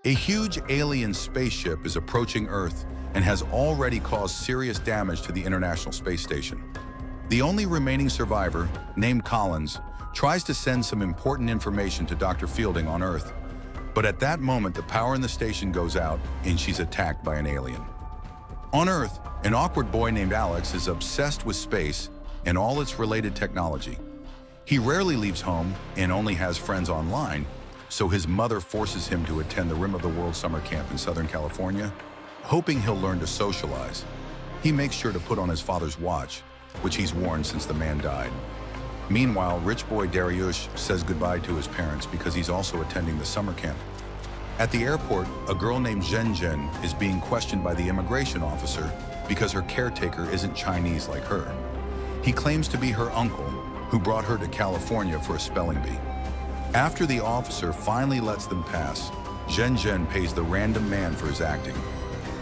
A huge alien spaceship is approaching Earth and has already caused serious damage to the International Space Station. The only remaining survivor, named Collins, tries to send some important information to Dr. Fielding on Earth. But at that moment, the power in the station goes out and she's attacked by an alien. On Earth, an awkward boy named Alex is obsessed with space and all its related technology. He rarely leaves home and only has friends online, so his mother forces him to attend the Rim of the World summer camp in Southern California, hoping he'll learn to socialize. He makes sure to put on his father's watch, which he's worn since the man died. Meanwhile, rich boy Dariush says goodbye to his parents because he's also attending the summer camp. At the airport, a girl named Zhen Zhen is being questioned by the immigration officer because her caretaker isn't Chinese like her. He claims to be her uncle, who brought her to California for a spelling bee. After the officer finally lets them pass, Zhen Zhen pays the random man for his acting.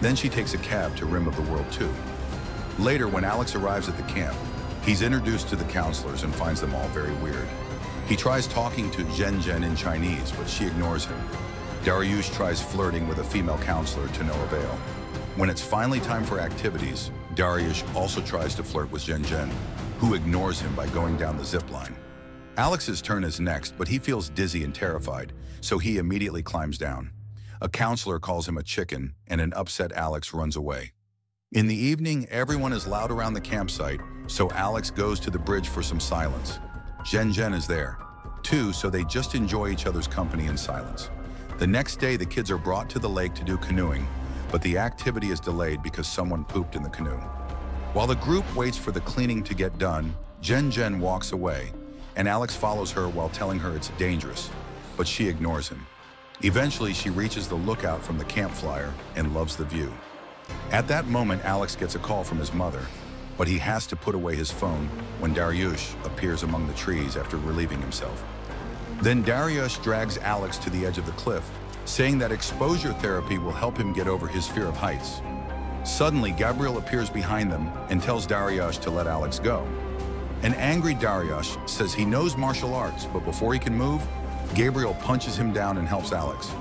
Then she takes a cab to Rim of the World 2. Later, when Alex arrives at the camp, he's introduced to the counselors and finds them all very weird. He tries talking to Zhen Zhen in Chinese, but she ignores him. Dariush tries flirting with a female counselor to no avail. When it's finally time for activities, Dariush also tries to flirt with Zhen Zhen, who ignores him by going down the zip line. Alex's turn is next, but he feels dizzy and terrified, so he immediately climbs down. A counselor calls him a chicken, and an upset Alex runs away. In the evening, everyone is loud around the campsite, so Alex goes to the bridge for some silence. Zhen Zhen is there, too, so they just enjoy each other's company in silence. The next day, the kids are brought to the lake to do canoeing, but the activity is delayed because someone pooped in the canoe. While the group waits for the cleaning to get done, Zhen Zhen walks away, and Alex follows her while telling her it's dangerous, but she ignores him. Eventually, she reaches the lookout from the camp flyer and loves the view. At that moment, Alex gets a call from his mother, but he has to put away his phone when Dariush appears among the trees after relieving himself. Then Dariush drags Alex to the edge of the cliff, saying that exposure therapy will help him get over his fear of heights. Suddenly, Gabriel appears behind them and tells Dariush to let Alex go. An angry Dariush says he knows martial arts, but before he can move, Gabriel punches him down and helps Alex.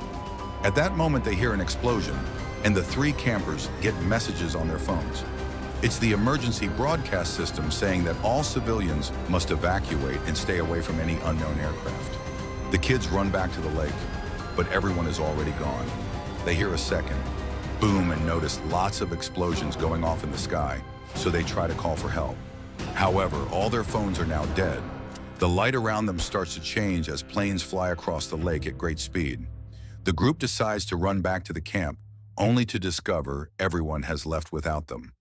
At that moment, they hear an explosion, and the three campers get messages on their phones. It's the emergency broadcast system saying that all civilians must evacuate and stay away from any unknown aircraft. The kids run back to the lake, but everyone is already gone. They hear a second boom and notice lots of explosions going off in the sky, so they try to call for help. However, all their phones are now dead. The light around them starts to change as planes fly across the lake at great speed. The group decides to run back to the camp, only to discover everyone has left without them.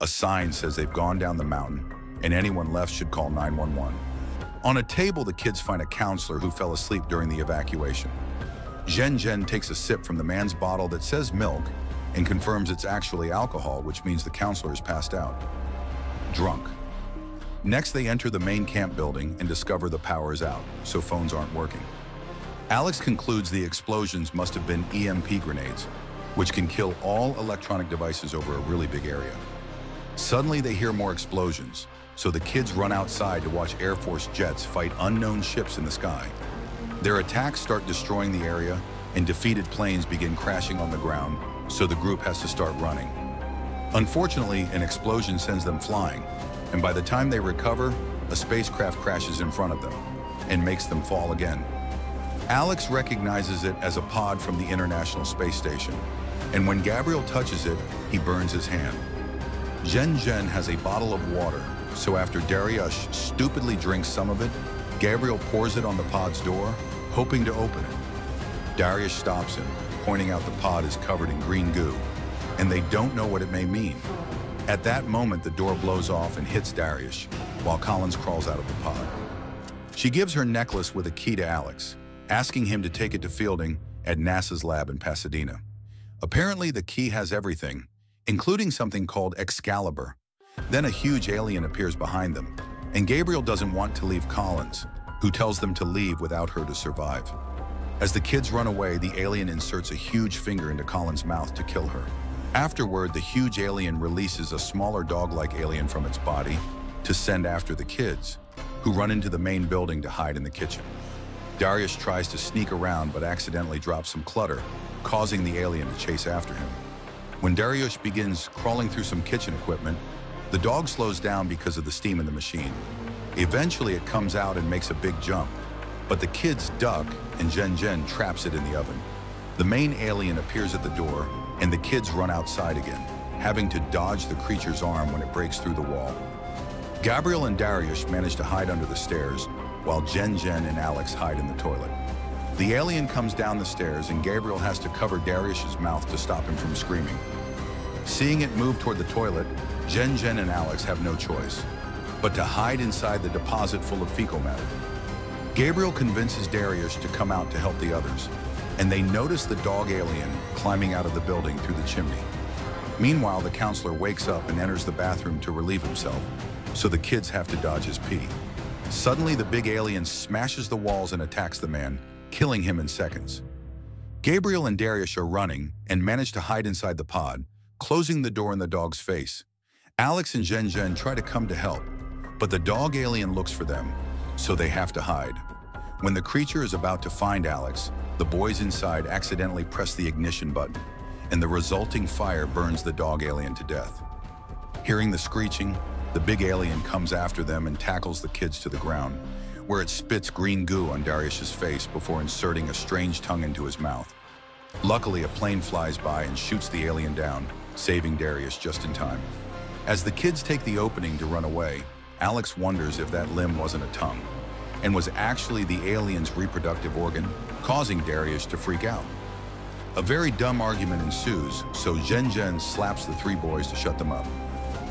A sign says they've gone down the mountain, and anyone left should call 911. On a table, the kids find a counselor who fell asleep during the evacuation. Zhen Zhen takes a sip from the man's bottle that says milk and confirms it's actually alcohol, which means the counselor is passed out. Drunk. Next, they enter the main camp building and discover the power is out, so phones aren't working. Alex concludes the explosions must have been EMP grenades, which can kill all electronic devices over a really big area. Suddenly, they hear more explosions, so the kids run outside to watch Air Force jets fight unknown ships in the sky. Their attacks start destroying the area, and defeated planes begin crashing on the ground, so the group has to start running. Unfortunately, an explosion sends them flying, and by the time they recover, a spacecraft crashes in front of them and makes them fall again. Alex recognizes it as a pod from the International Space Station, and when Gabriel touches it, he burns his hand. Zhen Zhen has a bottle of water, so after Dariush stupidly drinks some of it, Gabriel pours it on the pod's door, hoping to open it. Dariush stops him, pointing out the pod is covered in green goo, and they don't know what it may mean. At that moment, the door blows off and hits Dariush, while Collins crawls out of the pod. She gives her necklace with a key to Alex, asking him to take it to Fielding at NASA's lab in Pasadena. Apparently, the key has everything, including something called Excalibur. Then a huge alien appears behind them, and Gabriel doesn't want to leave Collins, who tells them to leave without her to survive. As the kids run away, the alien inserts a huge finger into Collins' mouth to kill her. Afterward, the huge alien releases a smaller dog-like alien from its body to send after the kids, who run into the main building to hide in the kitchen. Darius tries to sneak around but accidentally drops some clutter, causing the alien to chase after him. When Darius begins crawling through some kitchen equipment, the dog slows down because of the steam in the machine. Eventually it comes out and makes a big jump, but the kids duck and Jen traps it in the oven. The main alien appears at the door and the kids run outside again, having to dodge the creature's arm when it breaks through the wall. Gabriel and Darius manage to hide under the stairs, while Jen and Alex hide in the toilet. The alien comes down the stairs and Gabriel has to cover Darius's mouth to stop him from screaming. Seeing it move toward the toilet, Jen and Alex have no choice but to hide inside the deposit full of fecal matter. Gabriel convinces Darius to come out to help the others, and they notice the dog alien climbing out of the building through the chimney. Meanwhile, the counselor wakes up and enters the bathroom to relieve himself, so the kids have to dodge his pee. Suddenly, the big alien smashes the walls and attacks the man, killing him in seconds. Gabriel and Darius are running and manage to hide inside the pod, closing the door in the dog's face. Alex and Jen try to come to help, but the dog alien looks for them, so they have to hide. When the creature is about to find Alex, the boys inside accidentally press the ignition button, and the resulting fire burns the dog alien to death. Hearing the screeching, the big alien comes after them and tackles the kids to the ground, where it spits green goo on Darius's face before inserting a strange tongue into his mouth. Luckily, a plane flies by and shoots the alien down, saving Darius just in time. As the kids take the opening to run away, Alex wonders if that limb wasn't a tongue, and was actually the alien's reproductive organ, causing Darius to freak out. A very dumb argument ensues, so Jen slaps the three boys to shut them up.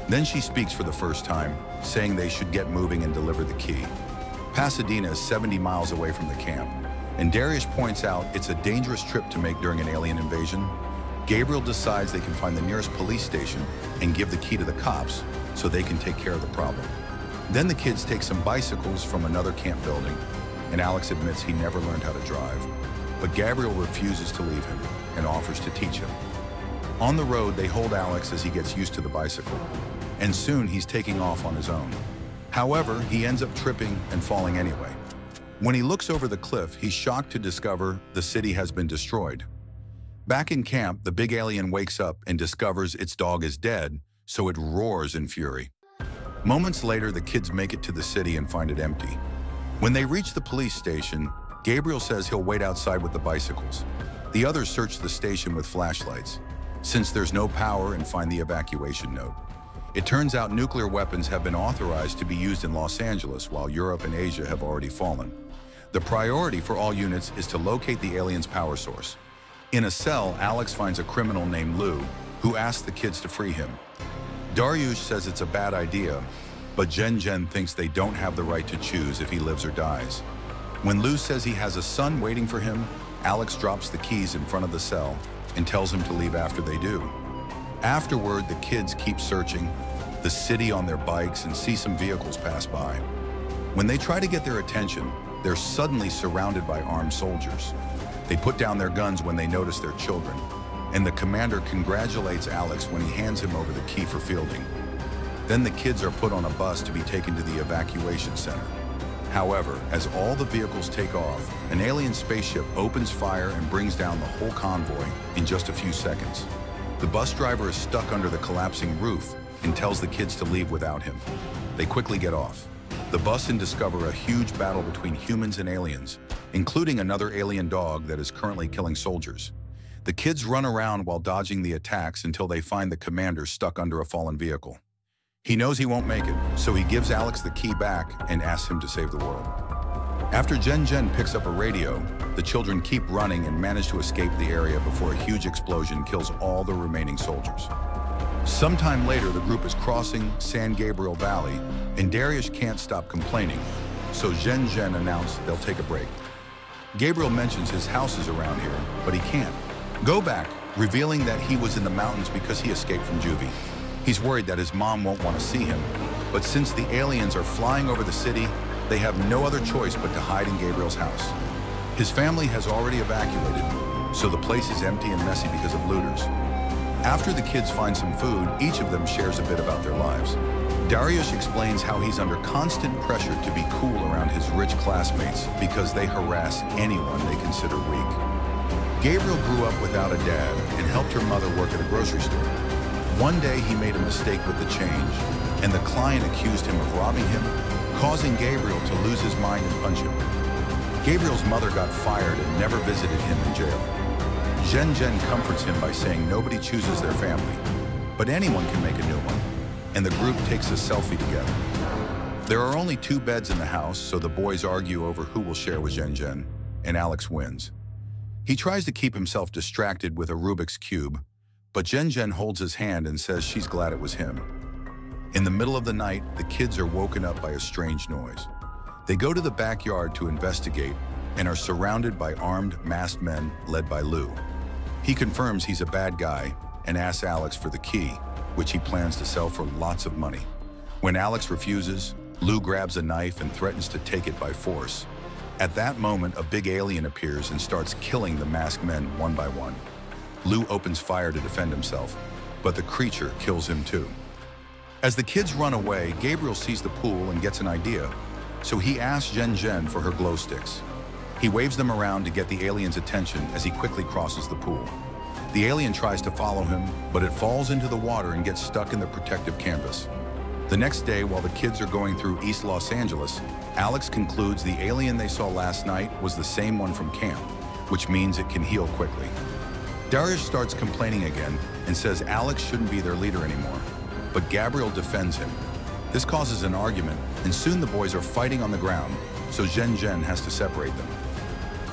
Then she speaks for the first time, saying they should get moving and deliver the key. Pasadena is 70 miles away from the camp, and Darius points out it's a dangerous trip to make during an alien invasion. Gabriel decides they can find the nearest police station and give the key to the cops so they can take care of the problem. Then the kids take some bicycles from another camp building, and Alex admits he never learned how to drive. But Gabriel refuses to leave him and offers to teach him. On the road, they hold Alex as he gets used to the bicycle, and soon he's taking off on his own. However, he ends up tripping and falling anyway. When he looks over the cliff, he's shocked to discover the city has been destroyed. Back in camp, the big alien wakes up and discovers its dog is dead, so it roars in fury. Moments later, the kids make it to the city and find it empty. When they reach the police station, Gabriel says he'll wait outside with the bicycles. The others search the station with flashlights, since there's no power, and find the evacuation note. It turns out nuclear weapons have been authorized to be used in Los Angeles, while Europe and Asia have already fallen. The priority for all units is to locate the alien's power source. In a cell, Alex finds a criminal named Lou, who asks the kids to free him. Darius says it's a bad idea, but Jen thinks they don't have the right to choose if he lives or dies. When Lou says he has a son waiting for him, Alex drops the keys in front of the cell and tells him to leave after they do. Afterward, the kids keep searching the city on their bikes and see some vehicles pass by. When they try to get their attention, they're suddenly surrounded by armed soldiers. They put down their guns when they notice their children, and the commander congratulates Alex when he hands him over the key for fielding. Then the kids are put on a bus to be taken to the evacuation center. However, as all the vehicles take off, an alien spaceship opens fire and brings down the whole convoy in just a few seconds. The bus driver is stuck under the collapsing roof and tells the kids to leave without him. They quickly get off. The bus and discover a huge battle between humans and aliens, including another alien dog that is currently killing soldiers. The kids run around while dodging the attacks until they find the commander stuck under a fallen vehicle. He knows he won't make it, so he gives Alex the key back and asks him to save the world. After Jen picks up a radio, the children keep running and manage to escape the area before a huge explosion kills all the remaining soldiers. Sometime later, the group is crossing San Gabriel Valley, and Darius can't stop complaining, so Jen announced they'll take a break. Gabriel mentions his house is around here, but he can't go back, revealing that he was in the mountains because he escaped from juvie. He's worried that his mom won't want to see him, but since the aliens are flying over the city, they have no other choice but to hide in Gabriel's house. His family has already evacuated, so the place is empty and messy because of looters. After the kids find some food, each of them shares a bit about their lives. Dariush explains how he's under constant pressure to be cool around his rich classmates because they harass anyone they consider weak. Gabriel grew up without a dad and helped her mother work at a grocery store. One day he made a mistake with the change, and the client accused him of robbing him, causing Gabriel to lose his mind and punch him. Gabriel's mother got fired and never visited him in jail. Zhen Zhen comforts him by saying nobody chooses their family, but anyone can make a new one, and the group takes a selfie together. There are only 2 beds in the house, so the boys argue over who will share with Zhen Zhen, and Alex wins. He tries to keep himself distracted with a Rubik's Cube, but Zhen Zhen holds his hand and says she's glad it was him. In the middle of the night, the kids are woken up by a strange noise. They go to the backyard to investigate and are surrounded by armed, masked men led by Lou. He confirms he's a bad guy and asks Alex for the key, which he plans to sell for lots of money. When Alex refuses, Lou grabs a knife and threatens to take it by force. At that moment, a big alien appears and starts killing the masked men one by one. Lou opens fire to defend himself, but the creature kills him too. As the kids run away, Gabriel sees the pool and gets an idea, so he asks Zhen Zhen for her glow sticks. He waves them around to get the alien's attention as he quickly crosses the pool. The alien tries to follow him, but it falls into the water and gets stuck in the protective canvas. The next day, while the kids are going through East Los Angeles, Alex concludes the alien they saw last night was the same one from camp, which means it can heal quickly. Dariush starts complaining again and says Alex shouldn't be their leader anymore, but Gabriel defends him. This causes an argument, and soon the boys are fighting on the ground, so Zhen Zhen has to separate them.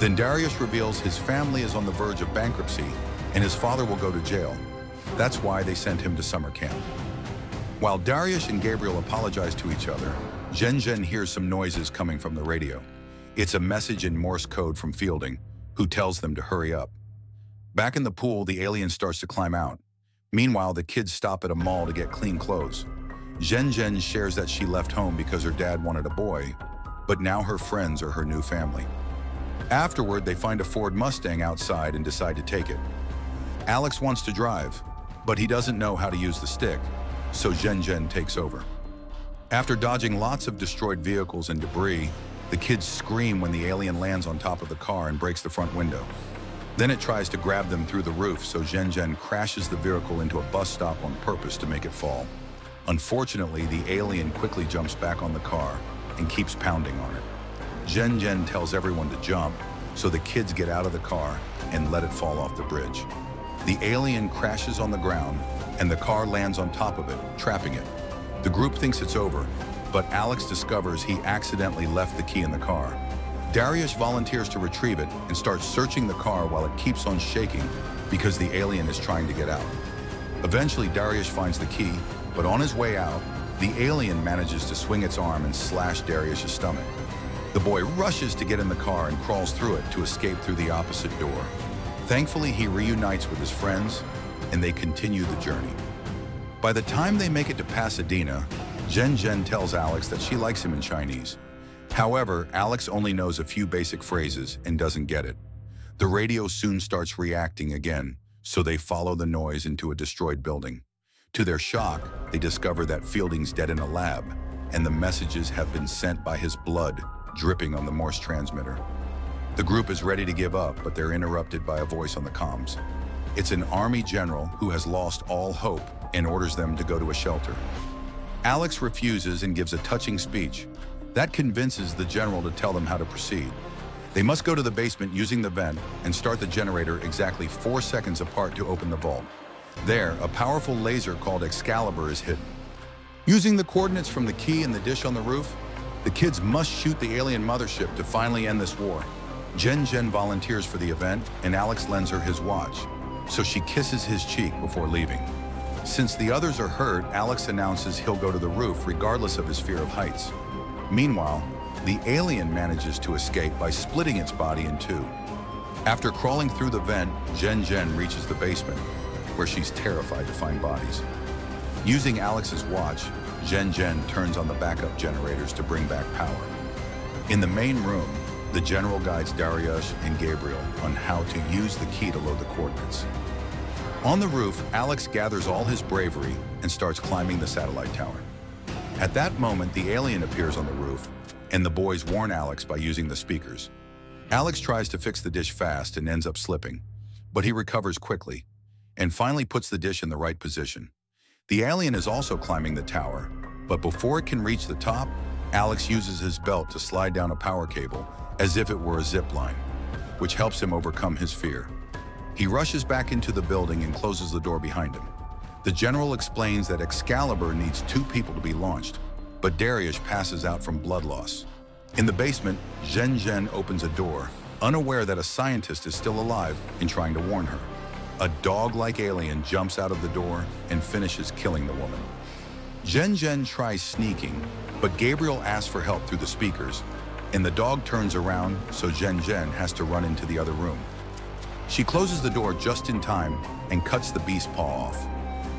Then Dariush reveals his family is on the verge of bankruptcy, and his father will go to jail. That's why they sent him to summer camp. While Dariush and Gabriel apologize to each other, Zhen Zhen hears some noises coming from the radio. It's a message in Morse code from Fielding, who tells them to hurry up. Back in the pool, the alien starts to climb out. Meanwhile, the kids stop at a mall to get clean clothes. Zhen Zhen shares that she left home because her dad wanted a boy, but now her friends are her new family. Afterward, they find a Ford Mustang outside and decide to take it. Alex wants to drive, but he doesn't know how to use the stick, so Zhen Zhen takes over. After dodging lots of destroyed vehicles and debris, the kids scream when the alien lands on top of the car and breaks the front window. Then it tries to grab them through the roof, so Zhen Zhen crashes the vehicle into a bus stop on purpose to make it fall. Unfortunately, the alien quickly jumps back on the car and keeps pounding on it. Zhen Zhen tells everyone to jump, so the kids get out of the car and let it fall off the bridge. The alien crashes on the ground, and the car lands on top of it, trapping it. The group thinks it's over, but Alex discovers he accidentally left the key in the car. Dariush volunteers to retrieve it and starts searching the car while it keeps on shaking because the alien is trying to get out. Eventually, Dariush finds the key, but on his way out, the alien manages to swing its arm and slash Dariush's stomach. The boy rushes to get in the car and crawls through it to escape through the opposite door. Thankfully, he reunites with his friends, and they continue the journey. By the time they make it to Pasadena, Zhen Zhen tells Alex that she likes him in Chinese. However, Alex only knows a few basic phrases and doesn't get it. The radio soon starts reacting again, so they follow the noise into a destroyed building. To their shock, they discover that Fielding's dead in a lab, and the messages have been sent by his blood dripping on the Morse transmitter. The group is ready to give up, but they're interrupted by a voice on the comms. It's an army general who has lost all hope and orders them to go to a shelter. Alex refuses and gives a touching speech. That convinces the general to tell them how to proceed. They must go to the basement using the vent and start the generator exactly 4 seconds apart to open the vault. There, a powerful laser called Excalibur is hidden. Using the coordinates from the key and the dish on the roof, the kids must shoot the alien mothership to finally end this war. Zhen Zhen volunteers for the event, and Alex lends her his watch, so she kisses his cheek before leaving. Since the others are hurt, Alex announces he'll go to the roof regardless of his fear of heights. Meanwhile, the alien manages to escape by splitting its body in two. After crawling through the vent, Zhen Zhen reaches the basement, where she's terrified to find bodies. Using Alex's watch, Zhen Zhen turns on the backup generators to bring back power. In the main room, the general guides Dariush and Gabriel on how to use the key to load the coordinates. On the roof, Alex gathers all his bravery and starts climbing the satellite tower. At that moment, the alien appears on the roof, and the boys warn Alex by using the speakers. Alex tries to fix the dish fast and ends up slipping, but he recovers quickly and finally puts the dish in the right position. The alien is also climbing the tower, but before it can reach the top, Alex uses his belt to slide down a power cable as if it were a zip line, which helps him overcome his fear. He rushes back into the building and closes the door behind him. The general explains that Excalibur needs 2 people to be launched, but Darius passes out from blood loss. In the basement, Zhen Zhen opens a door, unaware that a scientist is still alive and trying to warn her. A dog-like alien jumps out of the door and finishes killing the woman. Zhen Zhen tries sneaking, but Gabriel asks for help through the speakers, and the dog turns around, so Zhen Zhen has to run into the other room. She closes the door just in time and cuts the beast's paw off.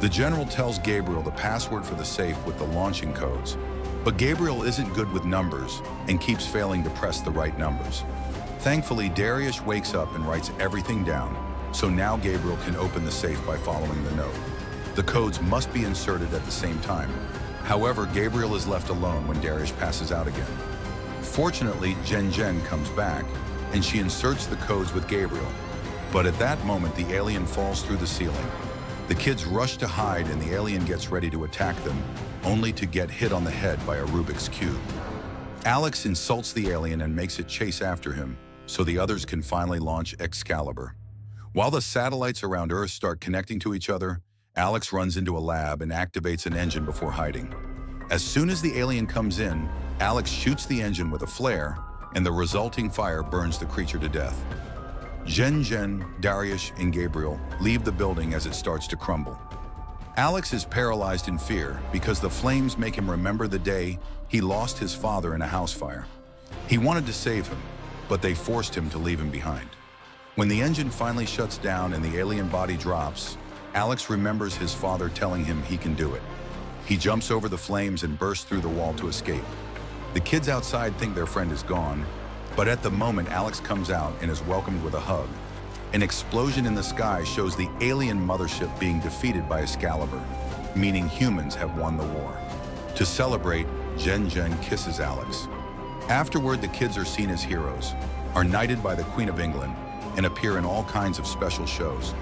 The general tells Gabriel the password for the safe with the launching codes, but Gabriel isn't good with numbers and keeps failing to press the right numbers. Thankfully, Darius wakes up and writes everything down, so now Gabriel can open the safe by following the note. The codes must be inserted at the same time. However, Gabriel is left alone when Darius passes out again. Fortunately, Zhen Zhen comes back, and she inserts the codes with Gabriel. But at that moment, the alien falls through the ceiling. The kids rush to hide, and the alien gets ready to attack them, only to get hit on the head by a Rubik's Cube. Alex insults the alien and makes it chase after him, so the others can finally launch Excalibur. While the satellites around Earth start connecting to each other, Alex runs into a lab and activates an engine before hiding. As soon as the alien comes in, Alex shoots the engine with a flare, and the resulting fire burns the creature to death. Zhen Zhen, Darius, and Gabriel leave the building as it starts to crumble. Alex is paralyzed in fear because the flames make him remember the day he lost his father in a house fire. He wanted to save him, but they forced him to leave him behind. When the engine finally shuts down and the alien body drops, Alex remembers his father telling him he can do it. He jumps over the flames and bursts through the wall to escape. The kids outside think their friend is gone, but at the moment Alex comes out and is welcomed with a hug. An explosion in the sky shows the alien mothership being defeated by Excalibur, meaning humans have won the war. To celebrate, Zhen Zhen kisses Alex. Afterward, the kids are seen as heroes, are knighted by the Queen of England, and appear in all kinds of special shows.